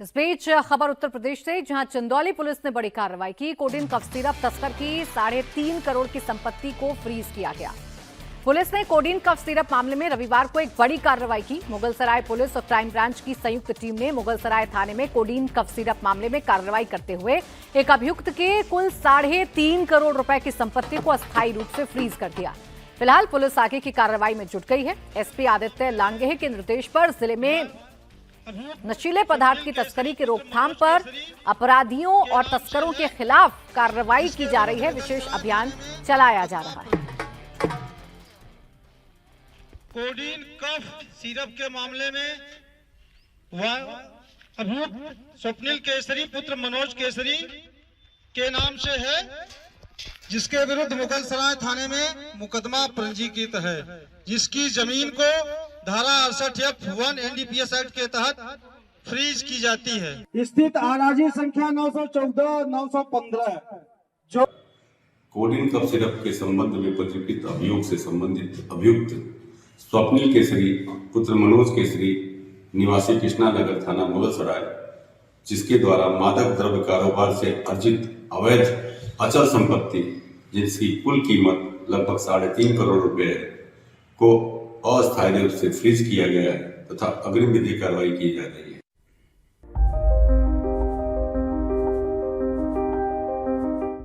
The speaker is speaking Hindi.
इस बीच खबर उत्तर प्रदेश से, जहां चंदौली पुलिस ने बड़ी कार्रवाई की। कोडीन कफ सिरप तस्कर की 3.5 करोड़ की संपत्ति को फ्रीज किया गया। पुलिस ने कोडीन कफ सिरप मामले में रविवार को एक बड़ी कार्रवाई की। मुगलसराय पुलिस और क्राइम ब्रांच की संयुक्त टीम ने मुगलसराय थाने में कोडीन कफ सिरप मामले में कार्रवाई करते हुए एक अभियुक्त के कुल 3.5 करोड़ रुपए की संपत्ति को अस्थायी रूप से फ्रीज कर दिया। फिलहाल पुलिस आगे की कार्रवाई में जुट गई है। एसपी आदित्य लांगेह के निर्देश पर जिले में नशीले पदार्थ की तस्करी की रोकथाम पर अपराधियों और तस्करों के खिलाफ कार्रवाई की जा रही है। विशेष अभियान चलाया जा रहा है। कोडीन कफ सिरप के मामले में अभियुक्त स्वप्निल केसरी पुत्र मनोज केसरी के नाम से है, जिसके विरुद्ध मुगलसराय थाने में मुकदमा पंजीकृत है, जिसकी जमीन को धारा 68F1 NDPS एक्ट के तहत फ्रीज की जाती है। स्थित आराजी संख्या 914-915 जो कोडीन कफ सिरप के संबंध में पंजीकृत अभियोग से संबंधित अभियुक्त स्वप्निल केसरी पुत्र मनोज केसरी निवासी कृष्णा नगर थाना मुगलसराय, जिसके द्वारा मादक द्रव्य कारोबार से अर्जित अवैध अचल संपत्ति जिसकी कुल कीमत लगभग 3.5 करोड़ रुपए है को अस्थायी रूप से फ्रीज किया गया है तथा अग्रिम विधिक कार्रवाई की जा रही है।